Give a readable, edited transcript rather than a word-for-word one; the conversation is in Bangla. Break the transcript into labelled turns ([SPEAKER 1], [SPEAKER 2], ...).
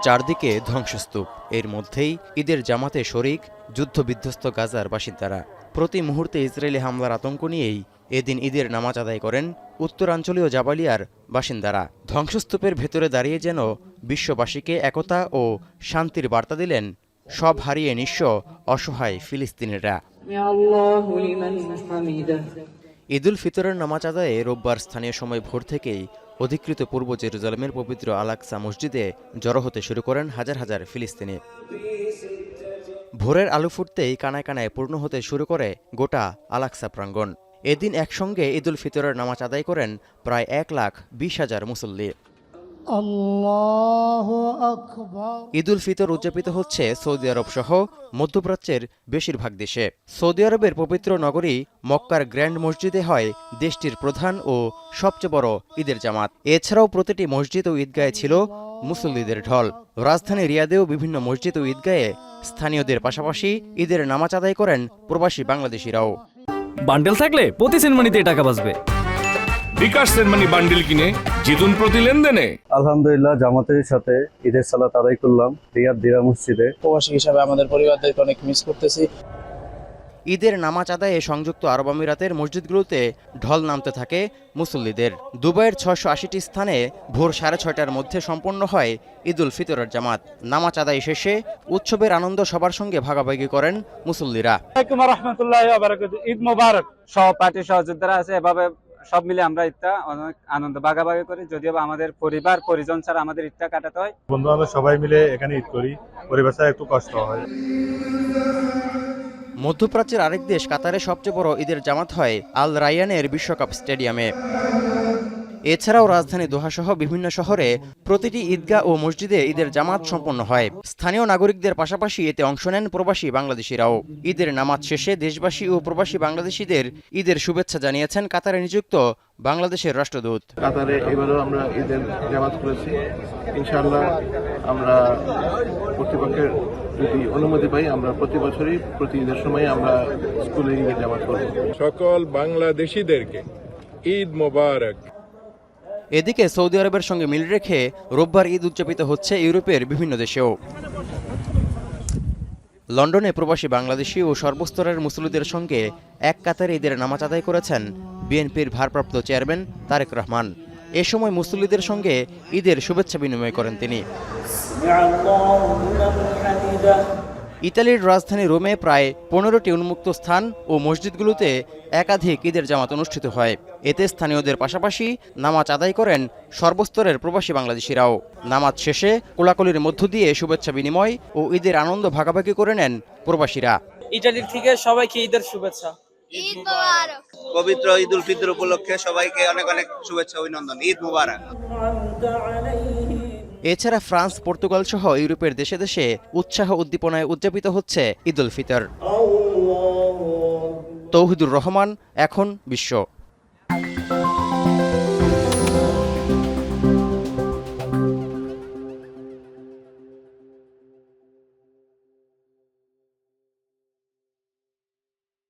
[SPEAKER 1] চারদিকে ধ্বংসস্তূপ। এর মধ্যেই ঈদের জামাতে শরিক যুদ্ধবিধ্বস্ত গাজার বাসিন্দারা। প্রতি মুহূর্তে ইসরায়েলি হামলার আতঙ্ক নিয়েই এদিন ঈদের নামাজ আদায় করেন উত্তরাঞ্চলীয় জাবালিয়ার বাসিন্দারা। ধ্বংসস্তূপের ভেতরে দাঁড়িয়ে যেন বিশ্ববাসীকে একতা ও শান্তির বার্তা দিলেন সব হারিয়ে নিঃস্ব অসহায় ফিলিস্তিনিরা। ঈদুল ফিতরের নামাজ আদায়ে রোববার স্থানীয় সময় ভোর থেকেই অধিকৃত পূর্ব জেরুজালেমের পবিত্র আল-আকসা মসজিদে জড়ো হতে শুরু করেন হাজার হাজার ফিলিস্তিনি। ভোরের আলো ফুটতেই কানায় কানায় পূর্ণ হতে শুরু করে গোটা আল-আকসা প্রাঙ্গণ। এদিন একসঙ্গে ঈদুল ফিতরের নামাজ আদায় করেন প্রায় 1,20,000 মুসল্লি। ঈদুল ফিতর উদযাপিত হচ্ছে সৌদি আরব সহ মধ্যপ্রাচ্যের বেশিরভাগ দেশে। সৌদি আরবের পবিত্র নগরী মক্কার গ্র্যান্ড মসজিদে হয় দেশটির প্রধান ও সবচেয়ে বড় ঈদের জামাত। এছাড়াও প্রতিটি মসজিদ ও ঈদগাহে ছিল মুসল্লিদের ঢল। রাজধানী রিয়াদেও বিভিন্ন মসজিদ ও ঈদগাহে স্থানীয়দের পাশাপাশি ঈদের নামাজ আদায় করেন প্রবাসী বাংলাদেশিরাও।
[SPEAKER 2] বান্ডেল থাকলে প্রতি সেনমানিতে টাকা বাঁচবে।
[SPEAKER 3] বিকাশ সেনমানি বান্ডেল কিনে জিতুন প্রতি লেনদেনে।
[SPEAKER 4] আলহামদুলিল্লাহ, জামাতের সাথে ঈদের সালাত আদায় করলাম রিয়াদ দিরা মসজিদে।
[SPEAKER 5] প্রবাসী হিসাবে আমাদের পরিবারদেরকে অনেক মিস করতেছি।
[SPEAKER 1] ঈদের নামাজ আদায়ে সংযুক্ত আরব আমিরাতের মসজিদগুলোতে ঢল নামতে থাকে মুসল্লিদের। দুবাইয়ের 680টি স্থানে ভোর 6:30টার মধ্যে সম্পন্ন হয় ঈদুল ফিতরের জামাত। নামাজ আদায় শেষে উৎসবের আনন্দ সবার সঙ্গে ভাগাভাগি করেন মুসল্লিরা।
[SPEAKER 6] ঈদ মোবারক। সহপাঠী সহযোদ্ধারা আছে, এভাবে সব মিলে আমরা ঈদটা অনেক আনন্দ ভাগাভাগি করি। যদিও আমাদের পরিবার পরিজন ছাড়া আমাদের ঈদটা কাটাতে হয়।
[SPEAKER 4] বন্ধু বান্ধব সবাই মিলে এখানে ঈদ করি, পরিবার ছাড়া একটু কষ্ট হয়।
[SPEAKER 1] মধ্যপ্রাচ্যের আরেক দেশ কাতারে সবচেয়ে বড় ঈদের জামাত হয় আল রায়ানের বিশ্বকাপ স্টেডিয়ামে। এছাড়াও রাজধানী দোহাসহ বিভিন্ন শহরে প্রতিটি ঈদগাহ ও মসজিদে ঈদের জামাত সম্পন্ন হয়। স্থানীয় নাগরিকদের পাশাপাশি এতে অংশ নেন প্রবাসী বাংলাদেশিরাও। ঈদের নামাজ শেষে দেশবাসী ও প্রবাসী বাংলাদেশিদের ঈদের শুভেচ্ছা জানিয়েছেন কাতারে নিযুক্ত বাংলাদেশের রাষ্ট্রদূত।
[SPEAKER 7] কাতারে এবারও আমরা ঈদের জামাত করেছি। ইনশাআল্লাহ আমরা কর্তৃপক্ষের যদি অনুমতি পাই আমরা প্রতি বছরই প্রতি ঈদের সময় আমরা স্কুলে ঈদের জামাত করব।
[SPEAKER 3] সকল বাংলাদেশিদেরকে ঈদ মোবারক।
[SPEAKER 1] এদিকে সৌদি আরবের সঙ্গে মিল রেখে রোববার ঈদ উদযাপিত হচ্ছে ইউরোপের বিভিন্ন দেশেও। লন্ডনে প্রবাসী বাংলাদেশি ও সর্বস্তরের মুসল্লিদের সঙ্গে এক কাতারে ঈদের নামাজ আদায় করেছেন বিএনপির ভারপ্রাপ্ত চেয়ারম্যান তারেক রহমান। এ সময় মুসল্লিদের সঙ্গে ঈদের শুভেচ্ছা বিনিময় করেন তিনি। ইতালির রাজধানী রোমে প্রায় 15টি উন্মুক্ত স্থান ও মসজিদগুলোতে একাধিক ঈদের জামাত অনুষ্ঠিত হয়। এতে স্থানীয়দের পাশাপাশি নামাজ আদায় করেন সর্বস্তরের প্রবাসী বাংলাদেশিরাও। নামাজ শেষে কোলাকুলির মধ্য দিয়ে শুভেচ্ছা বিনিময় ও ঈদের আনন্দ ভাগাভাগি করে নেন প্রবাসীরা।
[SPEAKER 5] ইতালির থেকে সবাইকে ঈদের শুভেচ্ছা।
[SPEAKER 8] ঈদ মোবারক। পবিত্র ঈদুল ফিতর উপলক্ষে সবাইকে অনেক অনেক শুভেচ্ছা অভিনন্দন। ঈদ মোবারক।
[SPEAKER 1] এছাড়া ফ্রান্স, পর্তুগাল সহ ইউরোপের দেশে দেশে উৎসাহ উদ্দীপনায় উদযাপিত হচ্ছে ঈদুল ফিতর। তৌহিদুর রহমান, এখন বিশ্ব।